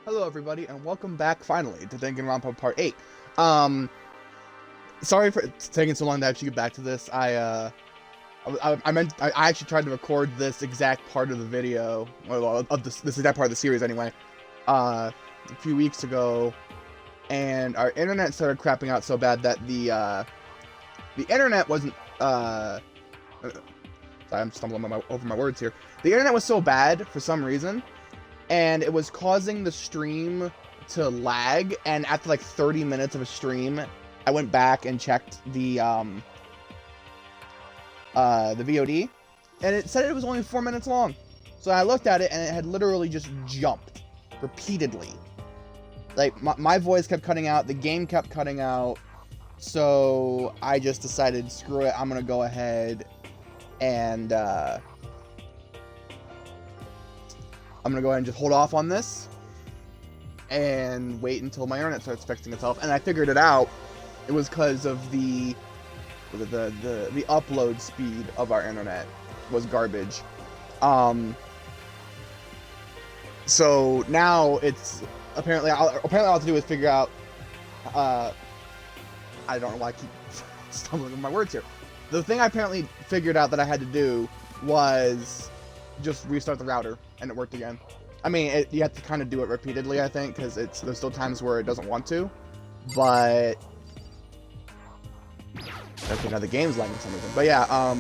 Hello everybody, and welcome back finally to Danganronpa Part 8. Sorry for taking so long to actually get back to this. I actually tried to record this exact part of the video, well, of this exact part of the series anyway, a few weeks ago, and our internet started crapping out so bad that the internet wasn't, sorry, I'm stumbling over my words here. The internet was so bad for some reason, and it was causing the stream to lag, and after like 30 minutes of a stream, I went back and checked the VOD, and it said it was only 4 minutes long. So I looked at it, and it had literally just jumped repeatedly. Like, my voice kept cutting out, the game kept cutting out, so I just decided, screw it, I'm gonna go ahead and, I'm gonna go ahead and just hold off on this and wait until my internet starts fixing itself. And I figured it out. It was because of the upload speed of our internet was garbage. So now it's apparently all I have to do is figure out. I don't know why I keep stumbling over my words here. The thing I apparently figured out that I had to do was just restart the router, and it worked again. I mean, you have to kind of do it repeatedly, I think, because there's still times where it doesn't want to, but okay, now the game's lagging for some reason. But yeah,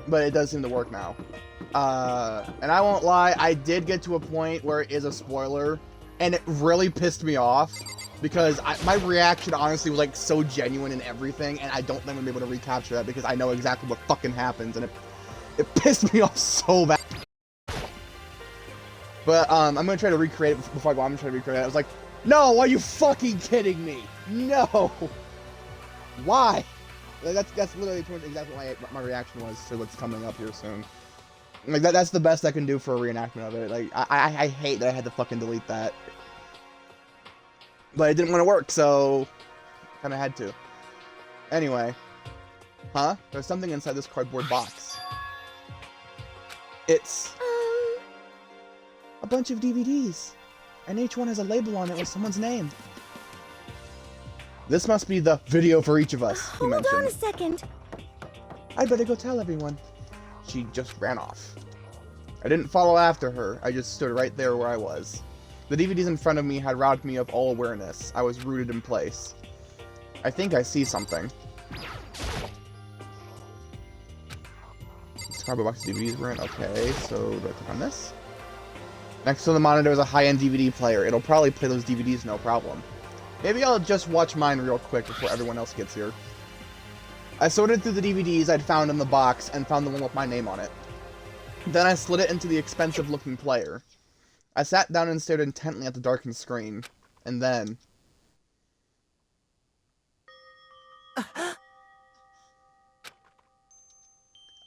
but it does seem to work now. And I won't lie, I did get to a point where it is a spoiler, and it really pissed me off, because my reaction honestly was like so genuine and everything, and I don't think I'm gonna be able to recapture that because I know exactly what fucking happens, and it pissed me off so bad. But, I'm gonna try to recreate it before I go on. I'm gonna try to recreate it. I was like, no, are you fucking kidding me? No! Why? That's literally exactly what my reaction was to what's coming up here soon. Like, that's the best I can do for a reenactment of it. Like, I hate that I had to fucking delete that. But it didn't want to work, so kinda had to. Anyway. Huh? There's something inside this cardboard box. It's a bunch of DVDs, and each one has a label on it with someone's name. This must be the video for each of us, he mentioned. Hold on a second. I'd better go tell everyone. She just ran off. I didn't follow after her, I just stood right there where I was. The DVDs in front of me had robbed me of all awareness. I was rooted in place. I think I see something. Cardboard box DVDs were in. Okay, so do I click on this? Next to the monitor is a high-end DVD player. It'll probably play those DVDs no problem. Maybe I'll just watch mine real quick before everyone else gets here. I sorted through the DVDs I'd found in the box and found the one with my name on it. Then I slid it into the expensive-looking player. I sat down and stared intently at the darkened screen. And then...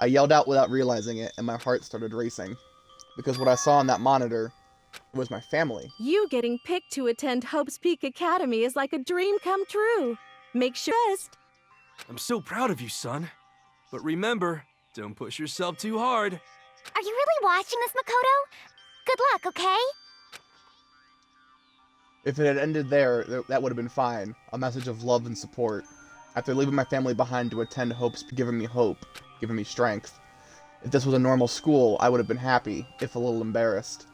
I yelled out without realizing it, and my heart started racing. Because what I saw on that monitor was my family. You getting picked to attend Hope's Peak Academy is like a dream come true. Make sure rest. I'm so proud of you, son. But remember, don't push yourself too hard. Are you really watching this, Makoto? Good luck, okay? If it had ended there, that would have been fine. A message of love and support. After leaving my family behind to attend Hope's, giving me hope, giving me strength. If this was a normal school, I would have been happy, if a little embarrassed.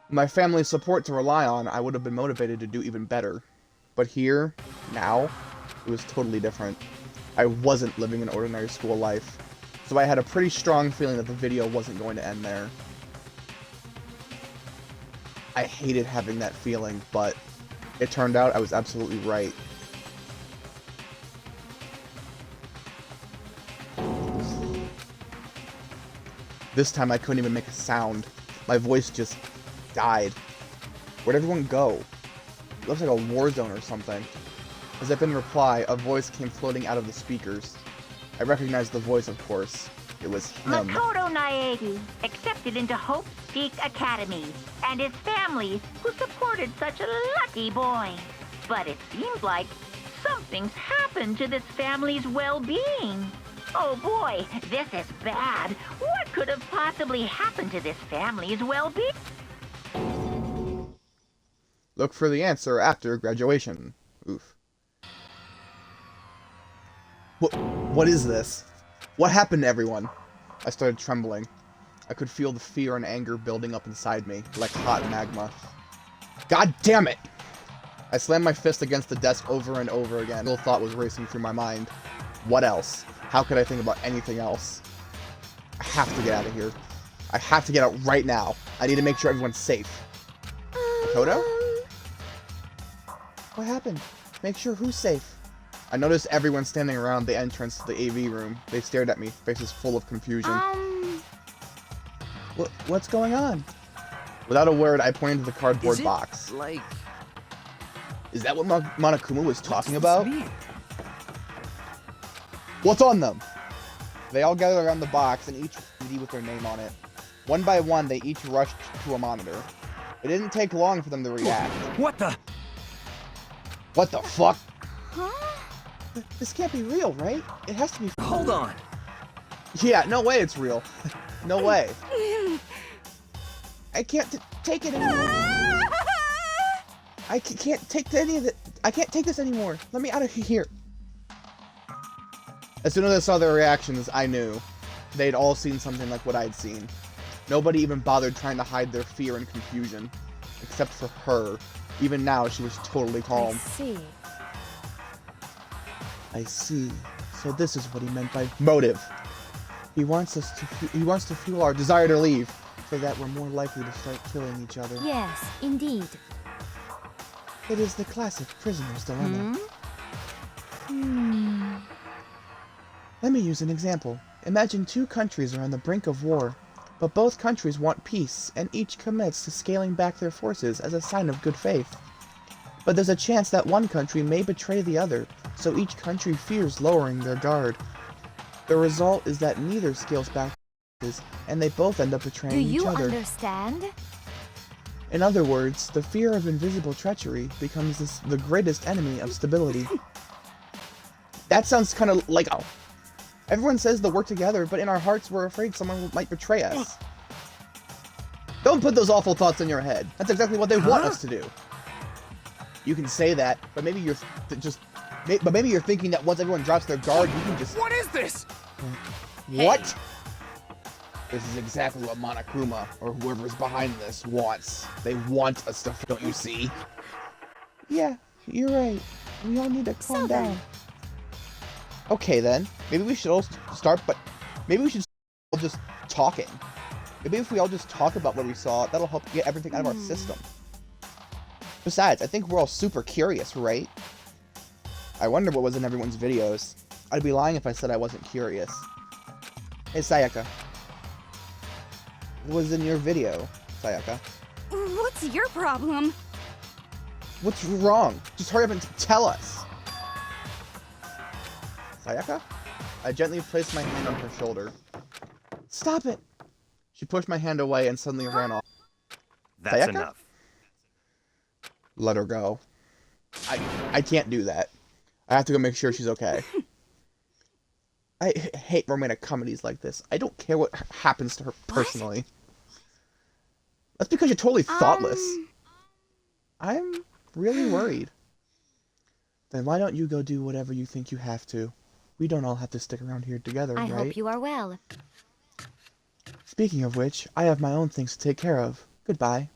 With my family's support to rely on, I would have been motivated to do even better. But here, now, it was totally different. I wasn't living an ordinary school life, so I had a pretty strong feeling that the video wasn't going to end there. I hated having that feeling, but it turned out I was absolutely right. This time I couldn't even make a sound. My voice just died. Where'd everyone go? It looks like a war zone or something. As if in reply, a voice came floating out of the speakers. I recognized the voice, of course. It was him. Makoto Naegi, accepted into Hope's Peak Academy, and his family, who supported such a lucky boy. But it seems like something's happened to this family's well-being. Oh boy, this is bad. What could have possibly happened to this family's well-being? Look for the answer after graduation. Oof. What is this? What happened to everyone? I started trembling. I could feel the fear and anger building up inside me, like hot magma. God damn it! I slammed my fist against the desk over and over again. Little thought was racing through my mind. What else? How could I think about anything else? I have to get out of here. I have to get out right now. I need to make sure everyone's safe. Makoto? What happened? Make sure who's safe? I noticed everyone standing around the entrance to the AV room. They stared at me, faces full of confusion. What's going on? Without a word, I pointed to the cardboard box. Like... Is that what Monokuma was talking about? Mean? What's on them? They all gathered around the box and each ID with their name on it. One by one, they each rushed to a monitor. It didn't take long for them to react. What the? What the fuck? Huh? This can't be real, right? It has to be. Hold on. Yeah, no way it's real. No way. I can't take it anymore. I can't take any of it. I can't take this anymore. Let me out of here. As soon as I saw their reactions, I knew. They'd all seen something like what I'd seen. Nobody even bothered trying to hide their fear and confusion. Except for her. Even now, she was totally calm. I see. So this is what he meant by motive. He wants to fuel our desire to leave, so that we're more likely to start killing each other. Yes, indeed. It is the classic prisoner's dilemma. Let me use an example. Imagine two countries are on the brink of war, but both countries want peace, and each commits to scaling back their forces as a sign of good faith. But there's a chance that one country may betray the other, so each country fears lowering their guard. The result is that neither scales back and they both end up betraying each other. Do you understand? In other words, the fear of invisible treachery becomes the greatest enemy of stability. That sounds kind of like... Oh. Everyone says they'll work together, but in our hearts we're afraid someone might betray us. Don't put those awful thoughts in your head. That's exactly what they want us to do. You can say that, but maybe you're maybe you're thinking that once everyone drops their guard, you can just... What is this? What? This is exactly what Monokuma, or whoever's behind this, wants. They want us to... Don't you see? Yeah, you're right. We all need to calm down. Okay then, maybe we should all start, but maybe we should all just talking. Maybe if we all just talk about what we saw, that'll help get everything out of our system. Besides, I think we're all super curious, right? I wonder what was in everyone's videos. I'd be lying if I said I wasn't curious. Hey, Sayaka. What was in your video, Sayaka? What's your problem? What's wrong? Just hurry up and tell us. Sayaka? I gently placed my hand on her shoulder. Stop it! She pushed my hand away and suddenly ran off. That's Sayaka? enough. Let her go. I can't do that. I have to go make sure she's okay. I hate romantic comedies like this. I don't care what happens to her personally. That's because you're totally thoughtless. I'm really worried. Then why don't you go do whatever you think you have to? We don't all have to stick around here together, I right? hope you are well. Speaking of which, I have my own things to take care of. Goodbye.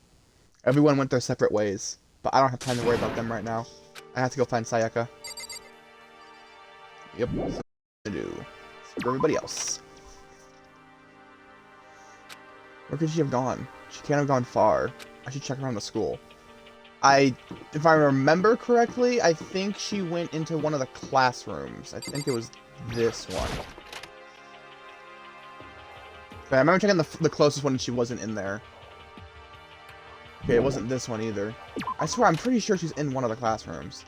Everyone went their separate ways, but I don't have time to worry about them right now. I have to go find Sayaka. Yep, so to do. For everybody else. Where could she have gone? She can't have gone far. I should check around the school. If I remember correctly, I think she went into one of the classrooms. I think it was this one. But I remember checking the closest one and she wasn't in there. Okay, it wasn't this one either. I swear, I'm pretty sure she's in one of the classrooms.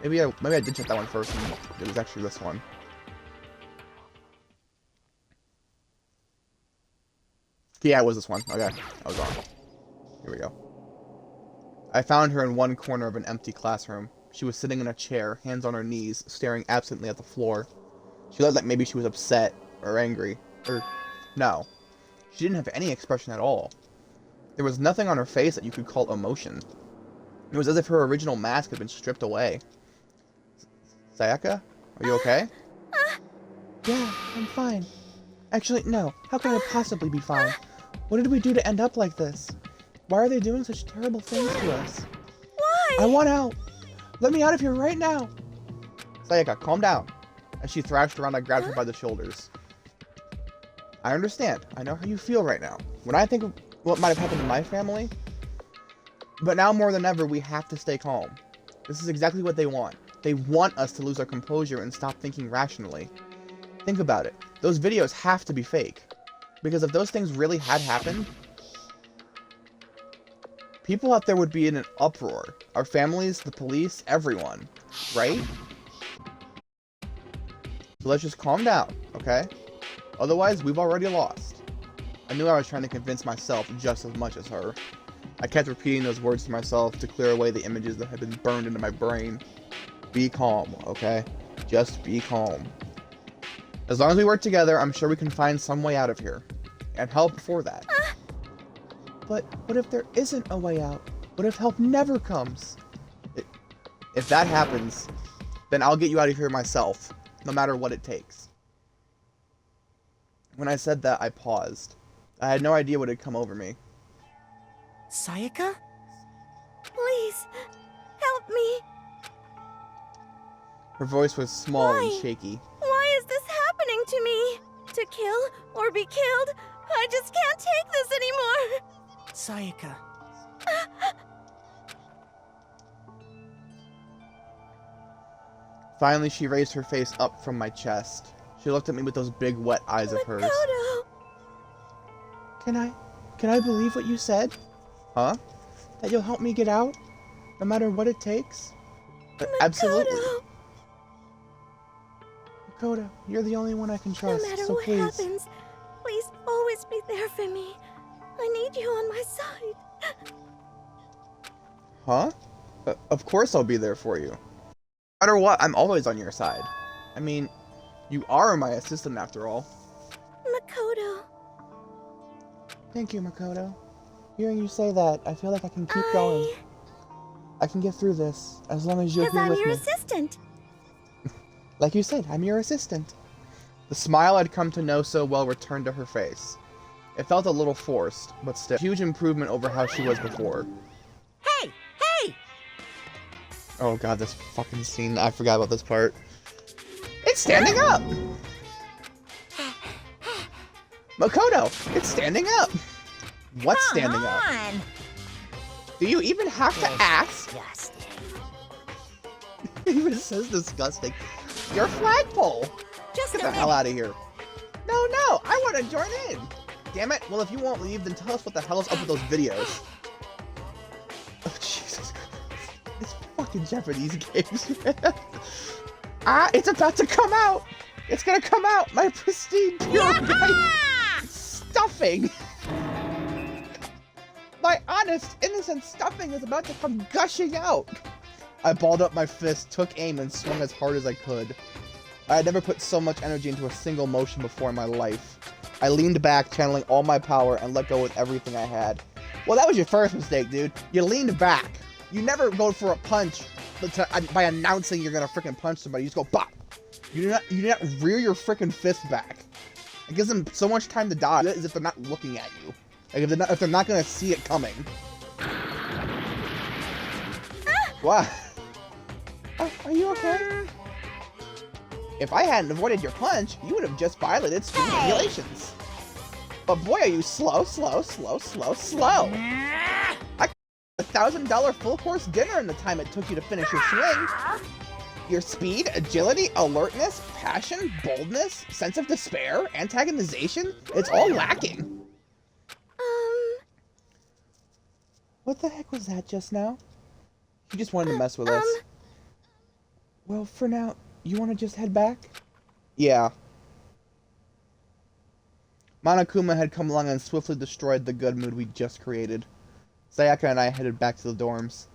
Maybe I did check that one first and it was actually this one. Yeah, it was this one. Okay, I was wrong. Here we go. I found her in one corner of an empty classroom. She was sitting in a chair, hands on her knees, staring absently at the floor. She looked like maybe she was upset or angry. Or, no. She didn't have any expression at all. There was nothing on her face that you could call emotion. It was as if her original mask had been stripped away. Sayaka? Are you okay? Yeah, I'm fine. Actually, no. How can I possibly be fine? What did we do to end up like this? Why are they doing such terrible things to us? Why? I want out! Let me out of here right now! Sayaka, calm down. As she thrashed around, I grabbed her by the shoulders. I understand. I know how you feel right now. When I think of what might have happened to my family, but now more than ever, we have to stay calm. This is exactly what they want. They want us to lose our composure and stop thinking rationally. Think about it. Those videos have to be fake. Because if those things really had happened, people out there would be in an uproar. Our families, the police, everyone. Right? So let's just calm down, okay? Otherwise, we've already lost. I knew I was trying to convince myself just as much as her. I kept repeating those words to myself to clear away the images that had been burned into my brain. Be calm, okay? Just be calm. As long as we work together, I'm sure we can find some way out of here. And help for that. But what if there isn't a way out? What if help never comes? If that happens, then I'll get you out of here myself, no matter what it takes. When I said that, I paused. I had no idea what had come over me. Sayaka? Please, help me. Her voice was small Why? and shaky. Why is this happening to me? To kill or be killed? I just can't take this anymore. Sayaka. Finally, she raised her face up from my chest. She looked at me with those big, wet eyes of hers. Makoto. Can I believe what you said? Huh? That you'll help me get out? No matter what it takes? Absolutely. Makoto, you're the only one I can No trust, matter so what please. happens, please always be there for me. I need you on my side. Huh? Of course I'll be there for you. No matter what, I'm always on your side. I mean, you are my assistant after all. Makoto. Thank you, Makoto. Hearing you say that, I feel like I can keep going. I can get through this, as long as you're Because here I'm with your me. assistant. Like you said, I'm your assistant. The smile I'd come to know so well returned to her face. It felt a little forced, but still a huge improvement over how she was before. Hey! Hey! Oh god, this fucking scene. I forgot about this part. It's standing up! Makoto, it's standing up! What's standing up? Do you even have to ask? It even says disgusting. Your flagpole! Just Get the hell out of here. No, I want to join in. Damn it. Well, if you won't leave, then tell us what the hell is up with those videos. Oh, Jesus Christ. It's fucking Japanese games, man. It's about to come out. It's gonna come out. My pristine, pure white stuffing. My honest, innocent stuffing is about to come gushing out. I balled up my fist, took aim, and swung as hard as I could. I had never put so much energy into a single motion before in my life. I leaned back, channeling all my power, and let go with everything I had. Well, that was your first mistake, dude. You leaned back. You never go for a punch by announcing you're gonna freaking punch somebody. You just go bop. You do not rear your freaking fist back. It gives them so much time to dodge, as if they're not looking at you. Like if they're not gonna see it coming. What? Are you okay? If I hadn't avoided your punch, you would have just violated school regulations. But boy, are you slow. I got $1,000 full course dinner in the time it took you to finish your swing. Your speed, agility, alertness, passion, boldness, sense of despair, antagonization, it's all lacking. What the heck was that just now? You just wanted to mess with us. Well, for now, you want to just head back? Yeah. Monokuma had come along and swiftly destroyed the good mood we just created. Sayaka and I headed back to the dorms.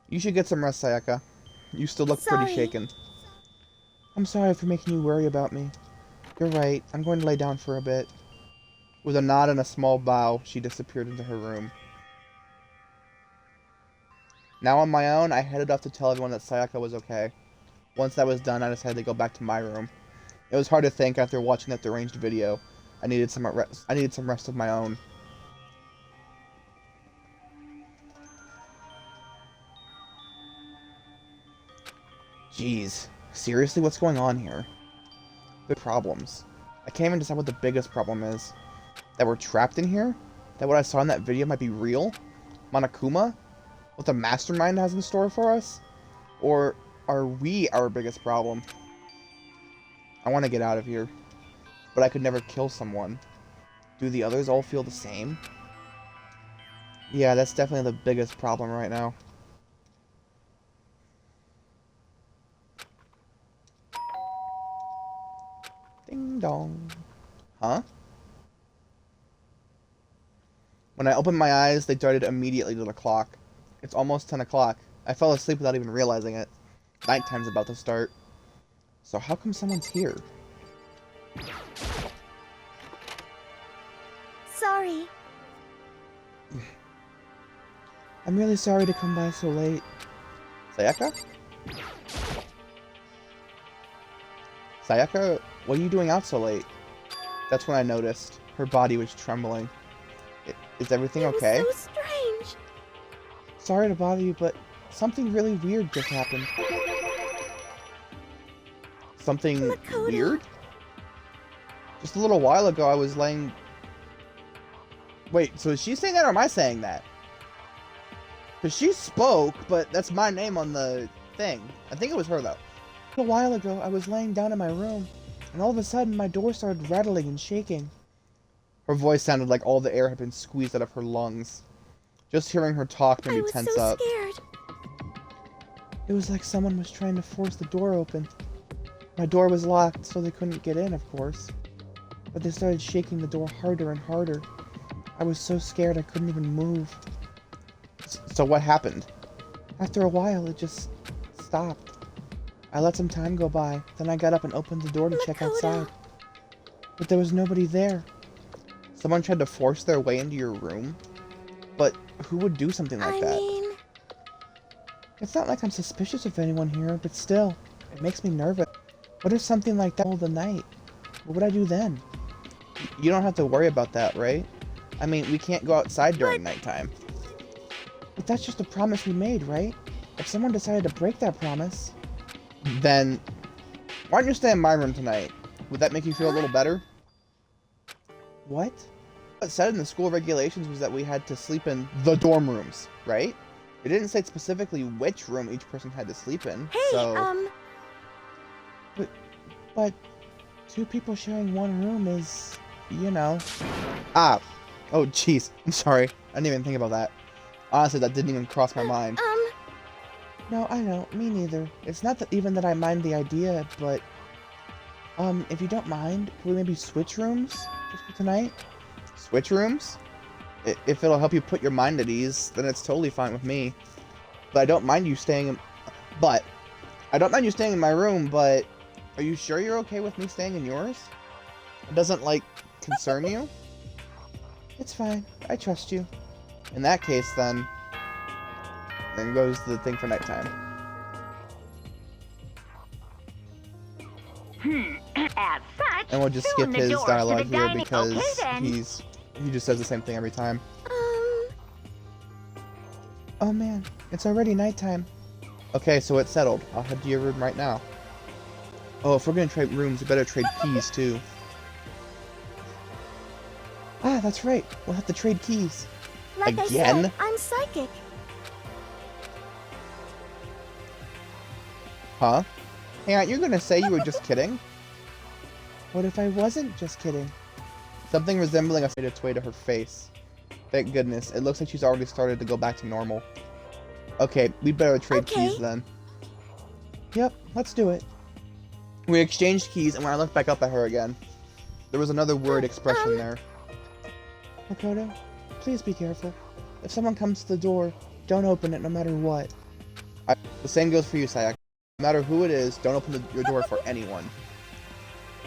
You should get some rest, Sayaka. You still look pretty shaken. I'm sorry for making you worry about me. You're right. I'm going to lay down for a bit. With a nod and a small bow, she disappeared into her room. Now on my own, I headed off to tell everyone that Sayaka was okay. Once that was done, I decided to go back to my room. It was hard to think after watching that deranged video. I needed some rest of my own. Jeez, seriously, what's going on here? The problems. I can't even decide what the biggest problem is. That we're trapped in here? That what I saw in that video might be real? Monokuma? What the mastermind has in store for us? Or are we our biggest problem? I want to get out of here. But I could never kill someone. Do the others all feel the same? Yeah, that's definitely the biggest problem right now. Ding dong. Huh? When I opened my eyes, they darted immediately to the clock. It's almost 10 o'clock. I fell asleep without even realizing it. Nighttime's about to start. So how come someone's here? Sorry. I'm really sorry to come by so late. Sayaka? Sayaka, what are you doing out so late? That's when I noticed. Her body was trembling. Is everything okay? It was so strange. Sorry to bother you, but something really weird just happened. Something Makoto. weird? Just a little while ago, I was laying... Wait, so is she saying that or am I saying that? Because she spoke, but that's my name on the thing. I think it was her, though. A while ago, I was laying down in my room, and all of a sudden, my door started rattling and shaking. Her voice sounded like all the air had been squeezed out of her lungs. Just hearing her talk made me tense up. I was so scared. It was like someone was trying to force the door open. My door was locked, so they couldn't get in, of course. But they started shaking the door harder and harder. I was so scared I couldn't even move. So what happened? After a while, it just stopped. I let some time go by, then I got up and opened the door to check outside. But there was nobody there. Someone tried to force their way into your room? But who would do something like that? I mean... It's not like I'm suspicious of anyone here, but still, it makes me nervous. What if something like that all the night? What would I do then? You don't have to worry about that, right? I mean, we can't go outside during nighttime. But that's just a promise we made, right? If someone decided to break that promise... Then, why don't you stay in my room tonight? Would that make you feel a little better? What? What said in the school regulations was that we had to sleep in the dorm rooms, right? It didn't say specifically which room each person had to sleep in, Hey, so... But two people sharing one room is, you know... Ah! Oh, jeez. I'm sorry. I didn't even think about that. Honestly, that didn't even cross my mind. No, I don't. Me neither. It's not that even that I mind the idea, but... if you don't mind, could we maybe switch rooms just for tonight? Switch rooms? If it'll help you put your mind at ease, then it's totally fine with me. But I don't mind you staying in... I don't mind you staying in my room, but... Are you sure you're okay with me staying in yours? It doesn't, like, concern you? It's fine. I trust you. In that case, then goes the thing for nighttime. As such, And we'll just soon skip the his doors to the dialogue here dining- because Okay, then. he just says the same thing every time. Oh man, it's already nighttime. Okay, so it's settled. I'll head to your room right now. Oh, if we're gonna trade rooms, we better trade keys too. Ah, that's right. We'll have to trade keys. Like I Again? said, I'm psychic. Huh? Hey, aren't you gonna say you were just kidding? What if I wasn't just kidding? Something resembling a made its way to her face. Thank goodness. It looks like she's already started to go back to normal. Okay, we better trade keys then. Yep, let's do it. We exchanged keys, and when I looked back up at her again, there was another word expression there. Makoto, please be careful. If someone comes to the door, don't open it no matter what. The same goes for you, Sayaka. No matter who it is, don't open your door for anyone.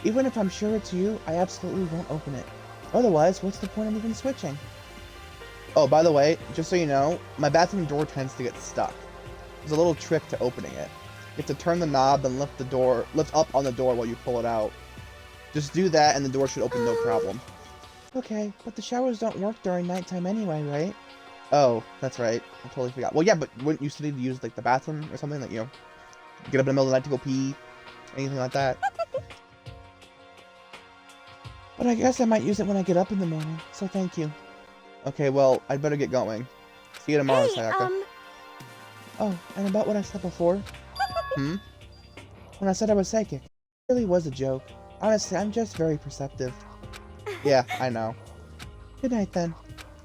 Even if I'm sure it's you, I absolutely won't open it. Otherwise, what's the point of even switching? Oh, by the way, just so you know, my bathroom door tends to get stuck. There's a little trick to opening it. You have to turn the knob and lift up on the door while you pull it out. Just do that and the door should open no problem. Okay, but the showers don't work during nighttime anyway, right? Oh, that's right. I totally forgot. Well, yeah, but wouldn't you still need to use, like, the bathroom or something? Like, you know, get up in the middle of the night to go pee? Anything like that? But I guess I might use it when I get up in the morning, so thank you. Okay, well, I'd better get going. See you tomorrow, Sayaka. Oh, and about what I said before? When I said I was psychic, it really was a joke. Honestly, I'm just very perceptive. Yeah, I know. Good night, then.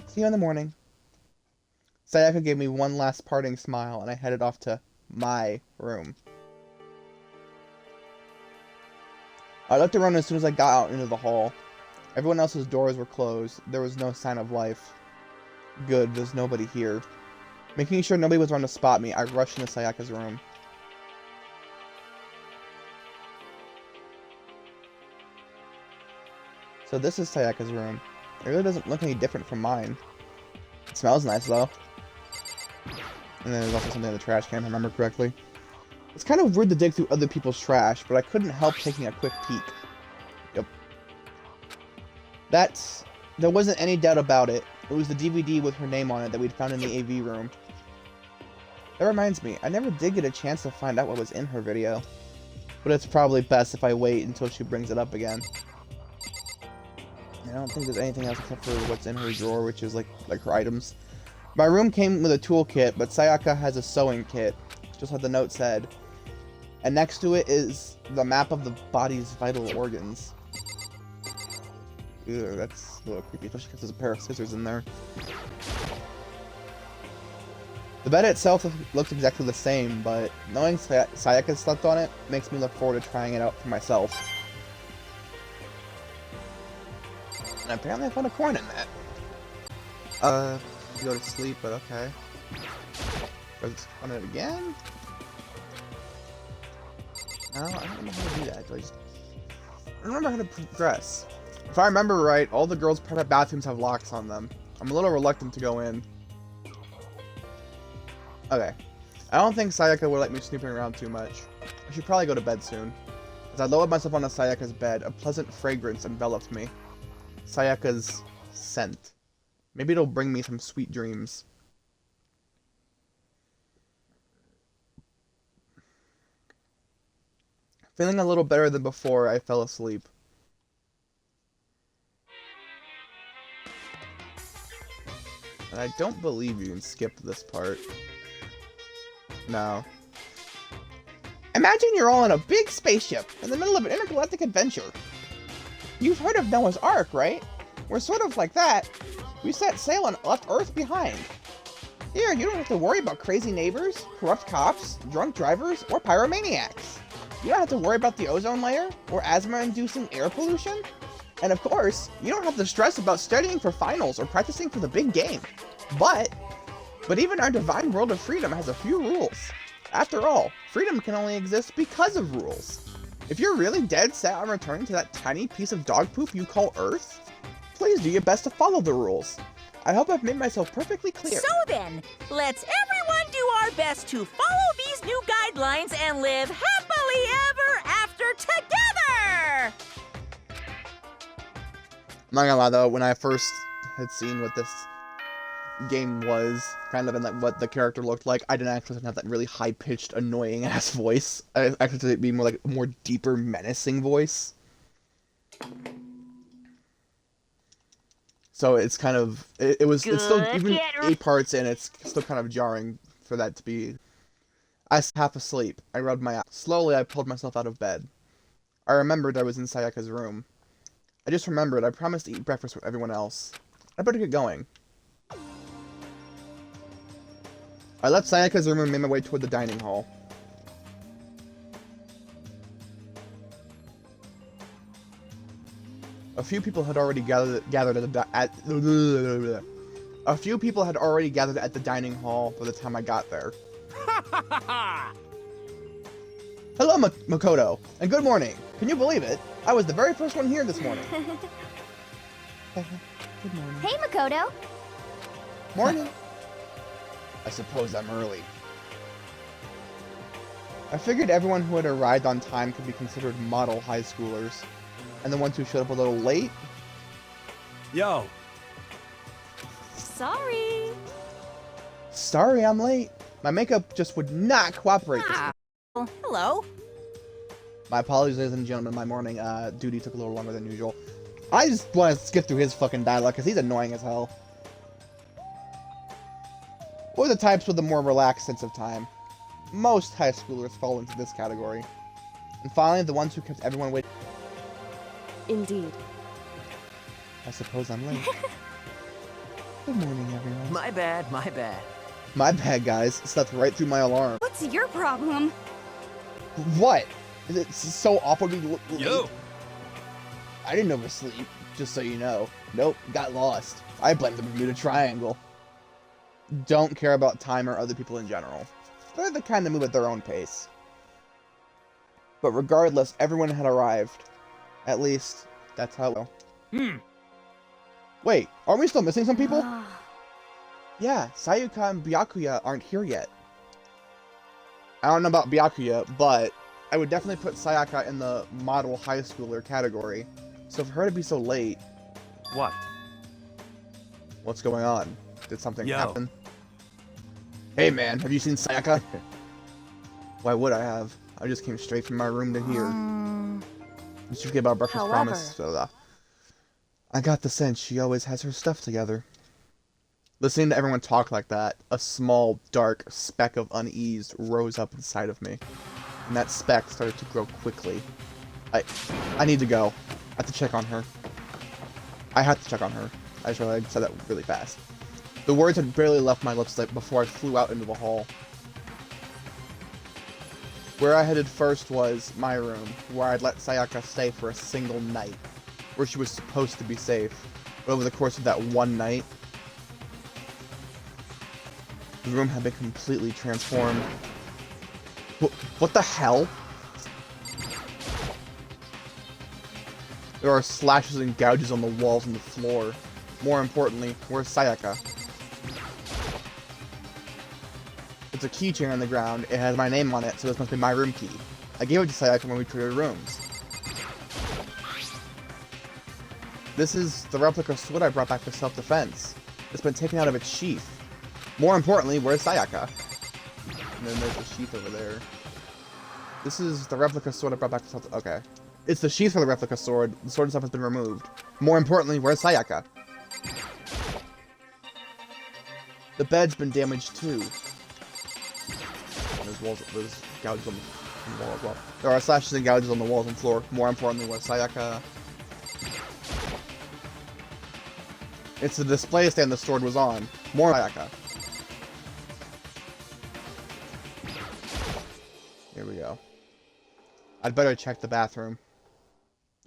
See you in the morning. Sayaka gave me one last parting smile, and I headed off to my room. I looked around as soon as I got out into the hall. Everyone else's doors were closed. There was no sign of life. Good, there's nobody here. Making sure nobody was around to spot me, I rushed into Sayaka's room. So this is Sayaka's room. It really doesn't look any different from mine. It smells nice, though. And then there's also something in the trash can, if I remember correctly. It's kind of weird to dig through other people's trash, but I couldn't help taking a quick peek. Yep. There wasn't any doubt about it. It was the DVD with her name on it that we'd found in the AV room. That reminds me, I never did get a chance to find out what was in her video. But it's probably best if I wait until she brings it up again. I don't think there's anything else except for what's in her drawer, which is like her items. My room came with a toolkit, but Sayaka has a sewing kit, just like the note said. And next to it is the map of the body's vital organs. Ew, that's a little creepy, especially because there's a pair of scissors in there. The bed itself looks exactly the same, but knowing Sayaka slept on it makes me look forward to trying it out for myself. And apparently I found a coin in that. Go to sleep, but okay. Let's find it again? No, I don't know how to do that. I don't remember how to progress. If I remember right, all the girls' private bathrooms have locks on them. I'm a little reluctant to go in. Okay. I don't think Sayaka would let me snooping around too much. I should probably go to bed soon. As I lowered myself onto Sayaka's bed, a pleasant fragrance enveloped me. Sayaka's scent. Maybe it'll bring me some sweet dreams. Feeling a little better than before, I fell asleep. And I don't believe you can skip this part. No. Imagine you're all in a big spaceship in the middle of an intergalactic adventure. You've heard of Noah's Ark, right? We're sort of like that. We set sail and left Earth behind. Here, you don't have to worry about crazy neighbors, corrupt cops, drunk drivers, or pyromaniacs. You don't have to worry about the ozone layer, or asthma-inducing air pollution. And of course, you don't have to stress about studying for finals or practicing for the big game. But even our divine world of freedom has a few rules. After all, freedom can only exist because of rules. If you're really dead set on returning to that tiny piece of dog poop you call Earth, please do your best to follow the rules. I hope I've made myself perfectly clear. So then, let's everyone do our best to follow these new guidelines and live happily ever after together! I'm not gonna lie though, when I first had seen what this game was, kind of in like what the character looked like, I didn't actually have that really high-pitched, annoying-ass voice. I actually thought it'd be more like a more deeper, menacing voice. So it's kind of, it's still, even 8 parts in, it's still kind of jarring for that to be. I was half asleep. I rubbed my eyes. Slowly, I pulled myself out of bed. I remembered I was in Sayaka's room. I just remembered I promised to eat breakfast with everyone else. I better get going. I left Sayaka's room and made my way toward the dining hall. A few people had already gathered at the dining hall by the time I got there. Hello, Makoto, and good morning. Can you believe it? I was the very first one here this morning. Good morning. Hey, Makoto. Morning. I suppose I'm early. I figured everyone who had arrived on time could be considered model high schoolers. And the ones who showed up a little late? Yo, Sorry. Sorry I'm late. My makeup just would not cooperate this Ah. Oh, hello. My apologies, ladies and gentlemen. My morning duty took a little longer than usual. I just want to skip through his fucking dialogue because he's annoying as hell. Or the types with a more relaxed sense of time. Most high schoolers fall into this category. And finally, the ones who kept everyone waiting. Indeed. I suppose I'm late. Good morning, everyone. My bad, my bad. My bad, guys. Slept right through my alarm. What's your problem? What? Is it so awkward to be late? yo. I didn't oversleep, just so you know. Nope, got lost. I blame the Bermuda Triangle. Don't care about time or other people in general. They're the kind that move at their own pace. But regardless, everyone had arrived. At least, that's how it will. Wait, aren't we still missing some people? Yeah, Sayuka and Byakuya aren't here yet. I don't know about Byakuya, but I would definitely put Sayaka in the model high schooler category. So for her to be so late... What? What's going on? Did something Yo. happen? Hey man, have you seen Sayaka? Why would I have? I just came straight from my room to here. Did you forget about breakfast however- promise? I got the sense she always has her stuff together. Listening to everyone talk like that, a small, dark speck of unease rose up inside of me. And that speck started to grow quickly. I need to go. I have to check on her. I have to check on her. I just realized I said that really fast. The words had barely left my lips before I flew out into the hall. Where I headed first was my room, where I'd let Sayaka stay for a single night, where she was supposed to be safe. But over the course of that one night, the room had been completely transformed. What the hell? There are slashes and gouges on the walls and the floor. More importantly, where's Sayaka? It's a keychain on the ground. It has my name on it, so this must be my room key. I gave it to Sayaka when we traded rooms. This is the replica sword I brought back for self-defense. It's been taken out of its sheath. More importantly, where's Sayaka? And then there's the sheath over there. This is the replica sword I brought back for self-defense. Okay. It's the sheath for the replica sword. The sword itself has been removed. More importantly, where's Sayaka? The bed's been damaged too. There's gouges on the wall as well. There are slashes and gouges on the walls and floor. More importantly, where's Sayaka? It's the display stand the sword was on. More Sayaka. Here we go. I'd better check the bathroom.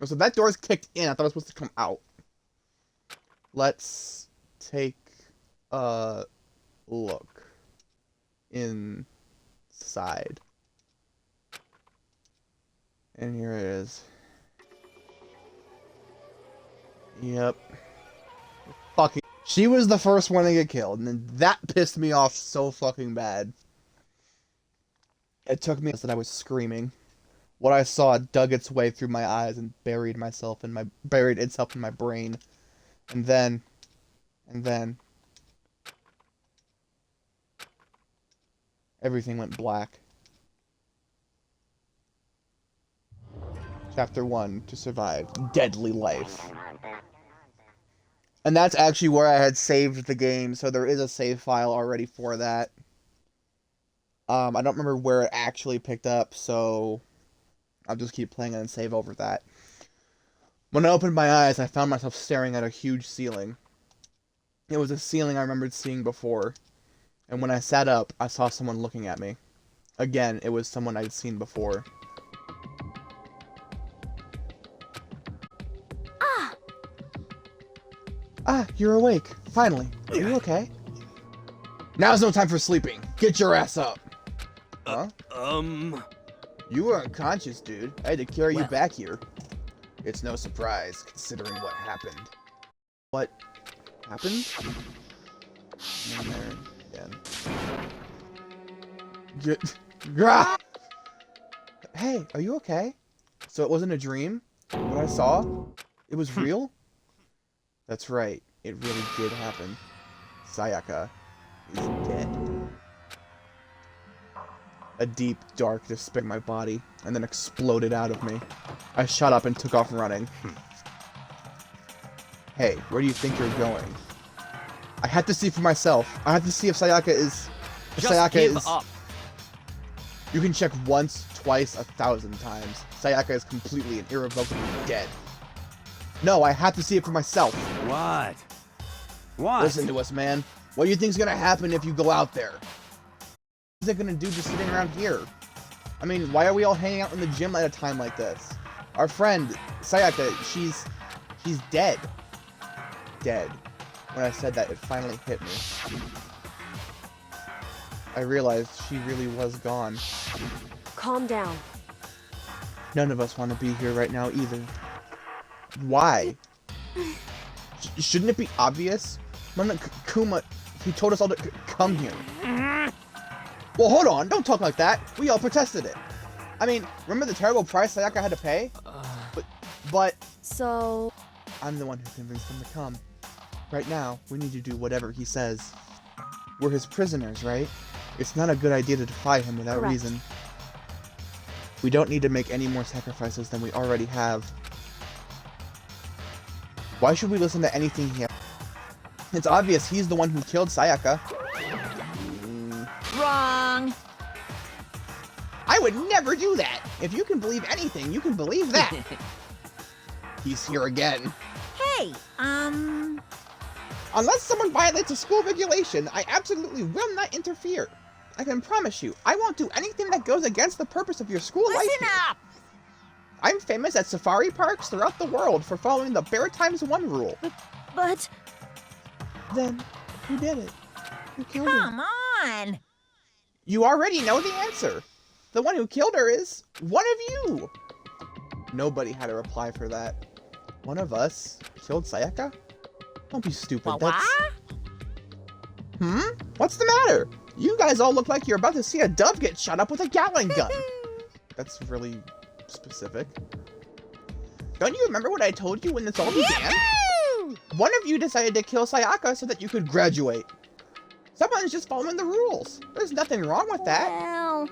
Oh, so that door's kicked in. I thought it was supposed to come out. Let's take a look inside. And here it is. Yep. Fucking. She was the first one to get killed, and then that pissed me off so fucking bad. It took me that I was screaming. What I saw dug its way through my eyes and buried itself in my brain. And then everything went black. Chapter 1, to survive deadly life. And that's actually where I had saved the game, so there is a save file already for that. I don't remember where it actually picked up, so I'll just keep playing it and save over that. When I opened my eyes, I found myself staring at a huge ceiling. It was a ceiling I remembered seeing before. And when I sat up, I saw someone looking at me. Again, it was someone I'd seen before. Ah, you're awake. Finally. Are you okay? Now's no time for sleeping. Get your ass up. Huh? You were unconscious, dude. I had to carry you back here. It's no surprise, considering what happened. What happened? And there again. Hey, are you okay? So it wasn't a dream? What I saw? It was real? That's right. It really did happen. Sayaka is dead. A deep, dark despair in my body, and then exploded out of me. I shot up and took off running. Hey, where do you think you're going? I had to see for myself. I had to see if Sayaka is... Just give up. You can check once, twice, 1,000 times. Sayaka is completely and irrevocably dead. No, I had to see it for myself. What? What? Listen to us, man. What do you think's gonna happen if you go out there? What's it gonna do just sitting around here? I mean, why are we all hanging out in the gym at a time like this? Our friend, Sayaka, she's dead. Dead. When I said that, it finally hit me. I realized she really was gone. Calm down. None of us want to be here right now either. Why? Shouldn't it be obvious? Kuma, he told us all to come here. Well, hold on, don't talk like that. We all protested it. I mean, remember the terrible price Sayaka had to pay? But... So... I'm the one who convinced him to come. Right now, we need to do whatever he says. We're his prisoners, right? It's not a good idea to defy him without Correct. reason. We don't need to make any more sacrifices than we already have. Why should we listen to anything he has? It's obvious he's the one who killed Sayaka. Wrong. I would never do that! If you can believe anything, you can believe that! He's here again. Hey, Unless someone violates a school regulation, I absolutely will not interfere. I can promise you, I won't do anything that goes against the purpose of your school life listen here. up. I'm famous at safari parks throughout the world for following the Bear Times 1 rule. But... Then, who did it? Who killed her? Come on. You already know the answer. The one who killed her is one of you. Nobody had a reply for that. One of us killed Sayaka? Don't be stupid. What's the matter? You guys all look like you're about to see a dove get shot up with a Gatling gun. That's really specific. Don't you remember what I told you when this all began? One of you decided to kill Sayaka so that you could graduate. Someone's just following the rules. There's nothing wrong with that. Well...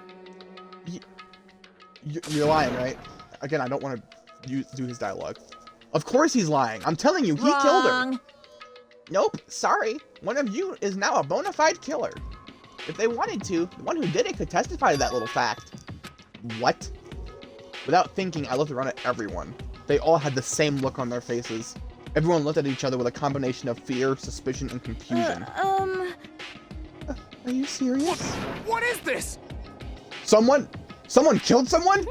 You're lying, right? Again, I don't want to do his dialogue. Of course he's lying. I'm telling you, he killed her. Nope, sorry. One of you is now a bona fide killer. If they wanted to, the one who did it could testify to that little fact. What? Without thinking, I looked around at everyone. They all had the same look on their faces. Everyone looked at each other with a combination of fear, suspicion, and confusion. Are you serious? What is this? Someone killed someone?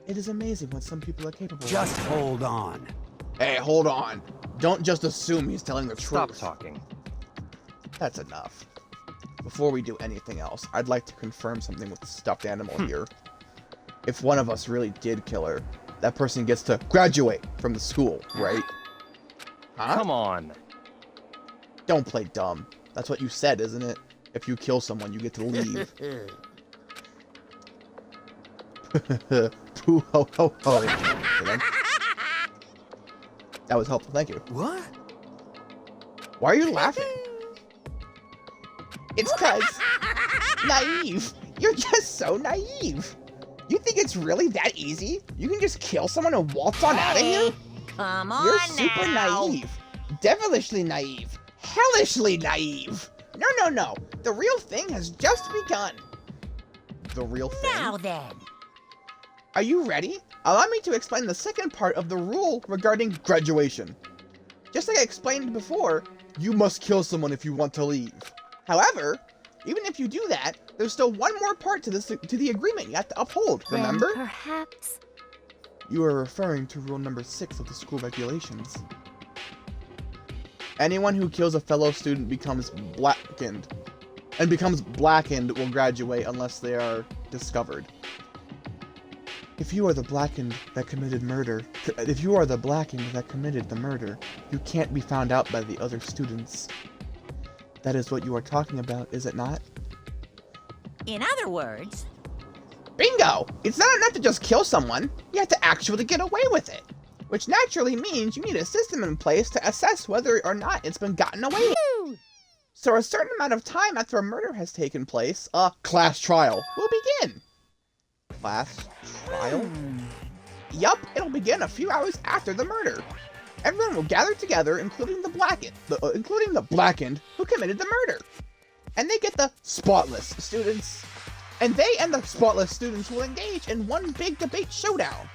It is amazing what some people are capable of. Just hold on. Hey, hold on. Don't just assume he's telling the Stop truth. talking. That's enough. Before we do anything else, I'd like to confirm something with the stuffed animal here. If one of us really did kill her, that person gets to graduate from the school, right? Huh? Come on. Don't play dumb. That's what you said, isn't it? If you kill someone, you get to leave. Pooh ho ho ho. That was helpful, thank you. What? Why are you laughing? It's 'cause naive. You're just so naive. You think it's really that easy? You can just kill someone and waltz on out of here? Come on You're super now. naive. Devilishly naive. Hellishly naive. No. The real thing has just begun. The real thing? Now then. Are you ready? Allow me to explain the second part of the rule regarding graduation. Just like I explained before, you must kill someone if you want to leave. However, even if you do that, there's still one more part to the agreement you have to uphold, remember? Then perhaps... You are referring to rule number 6 of the school regulations. Anyone who kills a fellow student becomes blackened. And becomes blackened will graduate unless they are discovered. If you are the blackened that committed the murder, you can't be found out by the other students. That is what you are talking about, is it not? In other words, Bingo! It's not enough to just kill someone, you have to actually get away with it. Which naturally means you need a system in place to assess whether or not it's been gotten away with. So a certain amount of time after a murder has taken place, a class trial will begin. Class trial? Yup, it'll begin a few hours after the murder. Everyone will gather together, including the blackened who committed the murder. And they get the spotless students. And they and the spotless students will engage in one big debate showdown.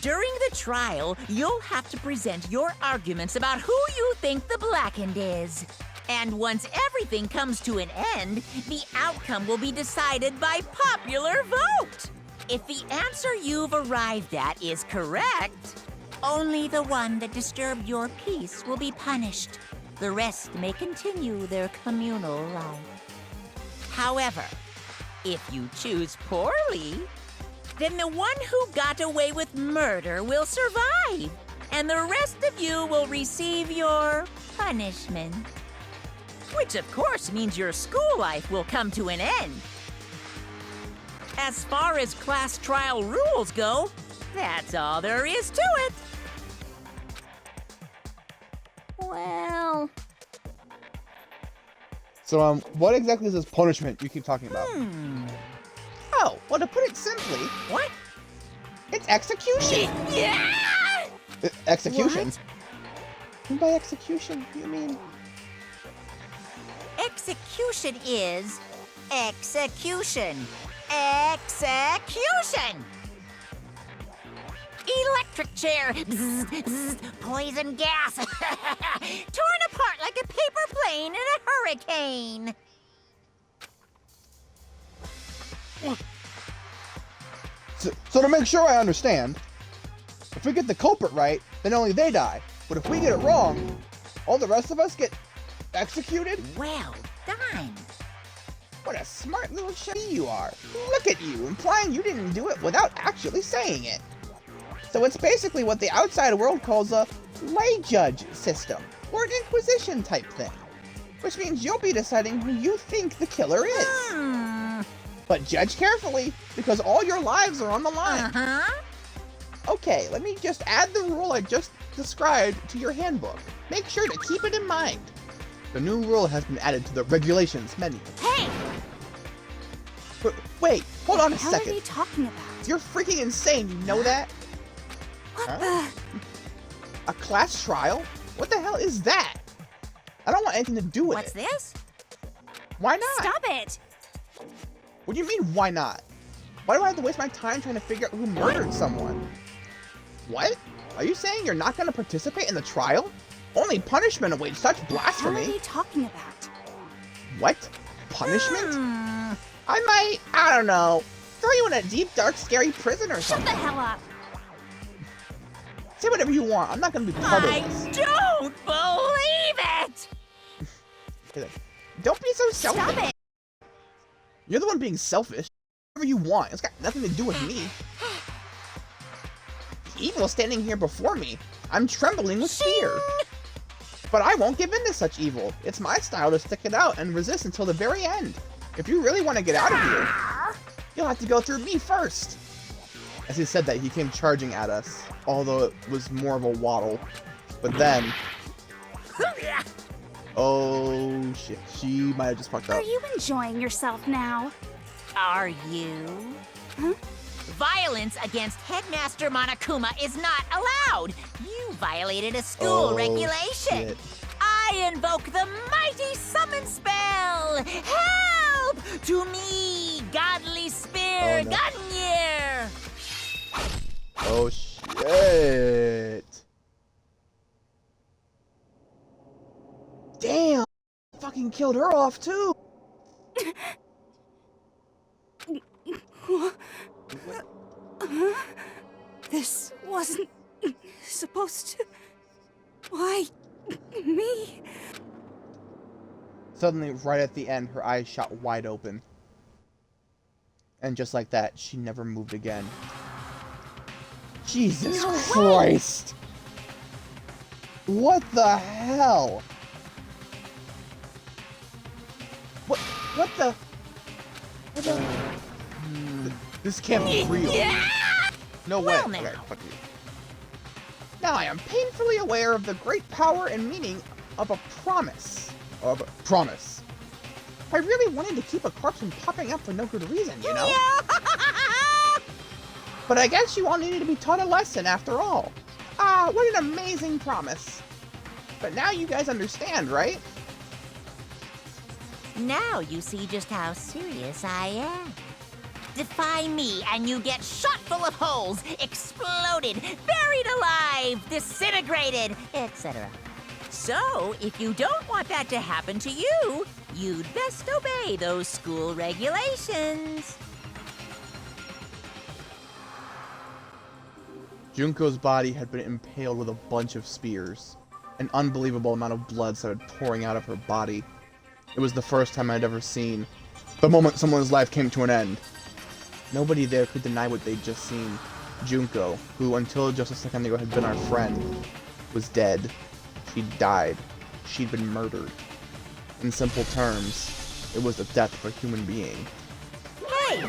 During the trial, you'll have to present your arguments about who you think the blackened is. And once everything comes to an end, the outcome will be decided by popular vote. If the answer you've arrived at is correct, only the one that disturbed your peace will be punished. The rest may continue their communal life. However, if you choose poorly, then the one who got away with murder will survive, and the rest of you will receive your punishment. Which, of course, means your school life will come to an end. As far as class trial rules go, that's all there is to it. Well... So, what exactly is this punishment you keep talking about? Oh, well, to put it simply... What? It's execution! Yeah! Execution? What? And by execution, you mean... Execution is... execution. Execution! Electric chair. Bzz, bzz, poison gas. Torn apart like a paper plane in a hurricane. So to make sure I understand, if we get the culprit right, then only they die. But if we get it wrong, all the rest of us get executed? Well done. What a smart little shitty you are. Look at you, implying you didn't do it without actually saying it. So it's basically what the outside world calls a lay judge system, or an inquisition type thing. Which means you'll be deciding who you think the killer is. But judge carefully, because all your lives are on the line. Okay, let me just add the rule I just described to your handbook. Make sure to keep it in mind. The new rule has been added to the regulations menu. Hey! Wait, hold on a second. What are you talking about? You're freaking insane, you know that? What the? A class trial? What the hell is that? I don't want anything to do with it. What's this? Why not? Stop it! What do you mean, why not? Why do I have to waste my time trying to figure out who murdered someone? What? Are you saying you're not going to participate in the trial? Only punishment awaits such blasphemy. What are you talking about? What? Punishment? I don't know, throw you in a deep, dark, scary prison or something. Shut the hell up! Say whatever you want, I'm not going to be part of this. I don't believe it! Don't be so selfish. Stop it! You're the one being selfish. Whatever you want, it's got nothing to do with me. The evil standing here before me. I'm trembling with fear. But I won't give in to such evil. It's my style to stick it out and resist until the very end. If you really want to get out of here, you'll have to go through me first. As he said that, he came charging at us, although it was more of a waddle. But then... oh shit, she might have just fucked up. Are you enjoying yourself now? Are you? Huh? Violence against Headmaster Monokuma is not allowed. You violated a school regulation. Shit. I invoke the mighty summon spell. Help to me, godly spear, Oh, no. Gunyear. Oh shit. Damn, fucking killed her off too. This wasn't supposed to... Why me? Suddenly, right at the end, her eyes shot wide open. And just like that, she never moved again. Jesus Christ! What the hell? What the... This can't be real. No way. Well, now. Okay, fuck you. Now I am painfully aware of the great power and meaning of a promise. I really wanted to keep a corpse from popping up for no good reason, you know? But I guess you all needed to be taught a lesson after all. Ah, what an amazing promise. But now you guys understand, right? Now you see just how serious I am. Defy me and you get shot full of holes, exploded, buried alive, disintegrated, etc. So, if you don't want that to happen to you, you'd best obey those school regulations. Junko's body had been impaled with a bunch of spears. An unbelievable amount of blood started pouring out of her body. It was the first time I'd ever seen the moment someone's life came to an end. Nobody there could deny what they'd just seen. Junko, who until just a second ago had been our friend, was dead. She'd died. She'd been murdered. In simple terms, it was the death of a human being. Hey,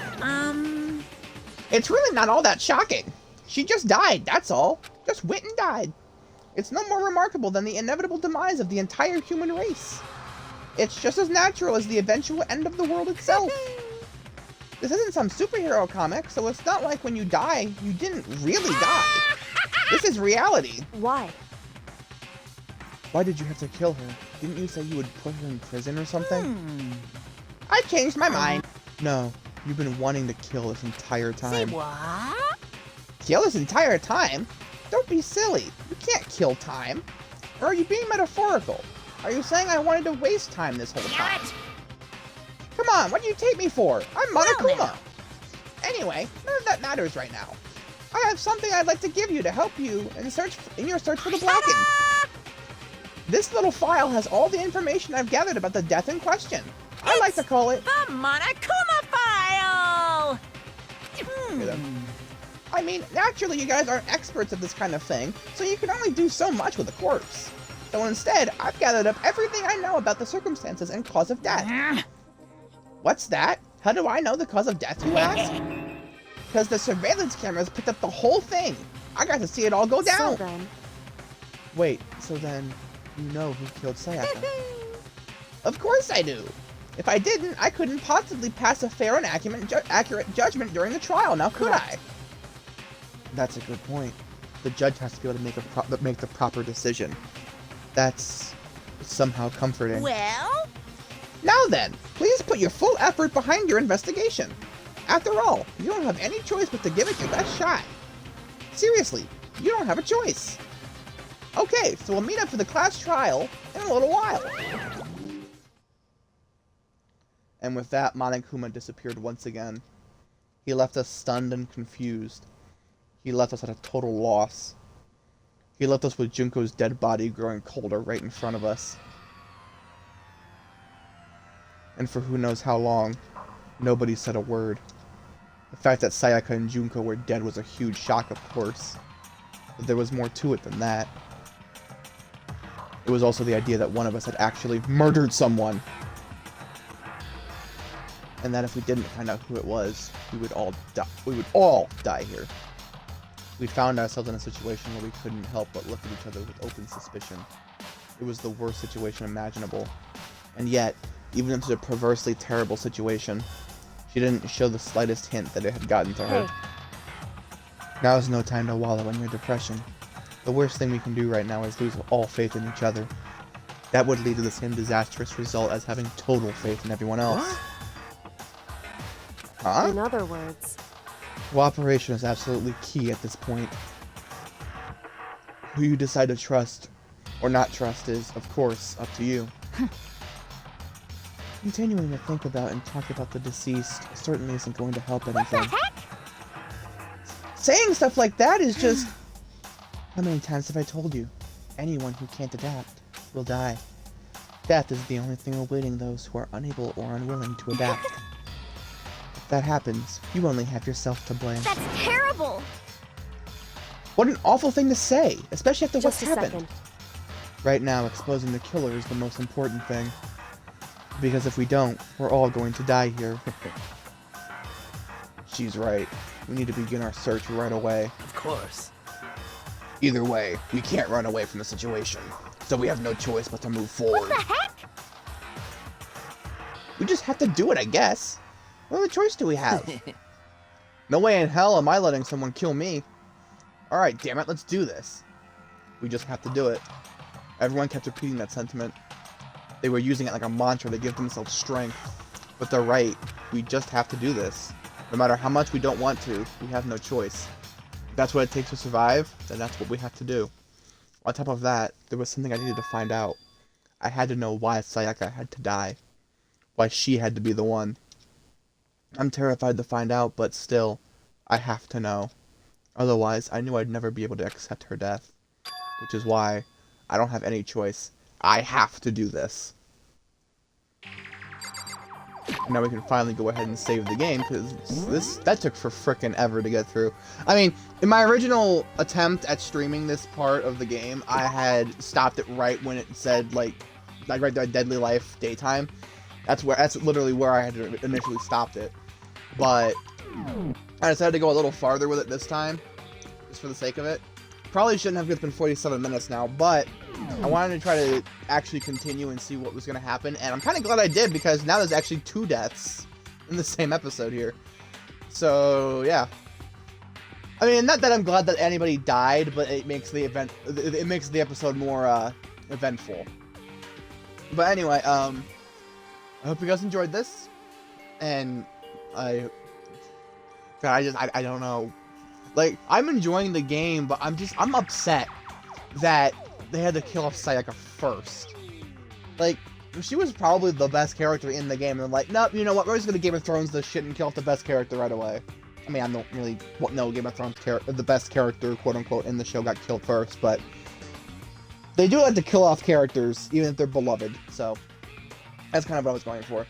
It's really not all that shocking. She just died, that's all. Just went and died. It's no more remarkable than the inevitable demise of the entire human race. It's just as natural as the eventual end of the world itself. This isn't some superhero comic, so it's not like when you die, you didn't really die. This is reality. Why? Why did you have to kill her? Didn't you say you would put her in prison or something? I changed my mind. No, you've been wanting to kill this entire say time. what? Kill this entire time? Don't be silly. You can't kill time. Or are you being metaphorical? Are you saying I wanted to waste time this whole time? Damn it! Come on, what do you take me for? I'm Well, Monokuma. now. Anyway, none of that matters right now. I have something I'd like to give you to help you in your search for the Blackened. This little file has all the information I've gathered about the death in question. I like to call it... The Monokuma file! Hear them? I mean, naturally you guys aren't experts at this kind of thing, so you can only do so much with a corpse. So instead, I've gathered up everything I know about the circumstances and cause of death. What's that? How do I know the cause of death, you ask? Because the surveillance cameras picked up the whole thing. I got to see it all go down. So then, Wait, so then you know who killed Sayaka? Of course I do. If I didn't, I couldn't possibly pass a fair and accurate judgment during the trial, now could I? That's a good point. The judge has to be able to make the proper decision. That's somehow comforting. Well? Now then, please put your full effort behind your investigation. After all, you don't have any choice but to give it your best shot. Seriously, you don't have a choice. Okay, so we'll meet up for the class trial in a little while. And with that, Monokuma disappeared once again. He left us stunned and confused. He left us at a total loss. He left us with Junko's dead body growing colder right in front of us. And for who knows how long, nobody said a word. The fact that Sayaka and Junko were dead was a huge shock, of course. But there was more to it than that. It was also the idea that one of us had actually murdered someone. And that if we didn't find out who it was, we would all die here. We found ourselves in a situation where we couldn't help but look at each other with open suspicion. It was the worst situation imaginable. And yet, even if it was a perversely terrible situation, she didn't show the slightest hint that it had gotten to her. Now is no time to wallow in your depression. The worst thing we can do right now is lose all faith in each other. That would lead to the same disastrous result as having total faith in everyone else. Huh? in other words, Cooperation is absolutely key at this point. Who you decide to trust or not trust is, of course, up to you. Continuing to think about and talk about the deceased certainly isn't going to help anything. What the heck? Saying stuff like that is just... How many times have I told you? Anyone who can't adapt will die. Death is the only thing awaiting those who are unable or unwilling to adapt. If that happens, you only have yourself to blame. That's terrible. What an awful thing to say, especially after just what's a happened. second. Right now, exposing the killer is the most important thing. Because if we don't, we're all going to die here. She's right. We need to begin our search right away. Of course. Either way, we can't run away from the situation. So we have no choice but to move forward. What the heck? We just have to do it, I guess. What other choice do we have? No way in hell am I letting someone kill me. Alright, damn it, let's do this. We just have to do it. Everyone kept repeating that sentiment. They were using it like a mantra to give themselves strength. But they're right. We just have to do this. No matter how much we don't want to, we have no choice. If that's what it takes to survive, then that's what we have to do. On top of that, there was something I needed to find out. I had to know why Sayaka had to die. Why she had to be the one. I'm terrified to find out, but still, I have to know. Otherwise, I knew I'd never be able to accept her death. Which is why I don't have any choice. I have to do this. Now we can finally go ahead and save the game, because that took for frickin' ever to get through. I mean, in my original attempt at streaming this part of the game, I had stopped it right when it said, like right there, Deadly Life Daytime. That's literally where I had initially stopped it. But I decided to go a little farther with it this time, just for the sake of it. Probably shouldn't have, it's been 47 minutes now, but I wanted to try to actually continue and see what was going to happen, and I'm kind of glad I did, because now there's actually 2 deaths in the same episode here. So, yeah. I mean, not that I'm glad that anybody died, but it makes the episode more, eventful. But anyway, I hope you guys enjoyed this, and I don't know. Like, I'm enjoying the game, but I'm upset that they had to kill off Sayaka first. Like, she was probably the best character in the game, and they're like, nope, you know what, we're just gonna Game of Thrones this shit and kill off the best character right away. I mean, I don't really know Game of Thrones the best character, quote-unquote, in the show got killed first, but they do like to kill off characters, even if they're beloved, so that's kind of what I was going for.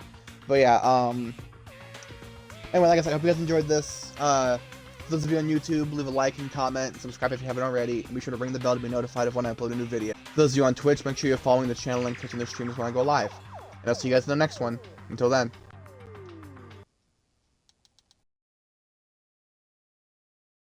But yeah, anyway, like I said, I hope you guys enjoyed this. For those of you on YouTube, leave a like and comment, and subscribe if you haven't already, and be sure to ring the bell to be notified of when I upload a new video. For those of you on Twitch, make sure you're following the channel and catching their streams when I go live. And I'll see you guys in the next one. Until then.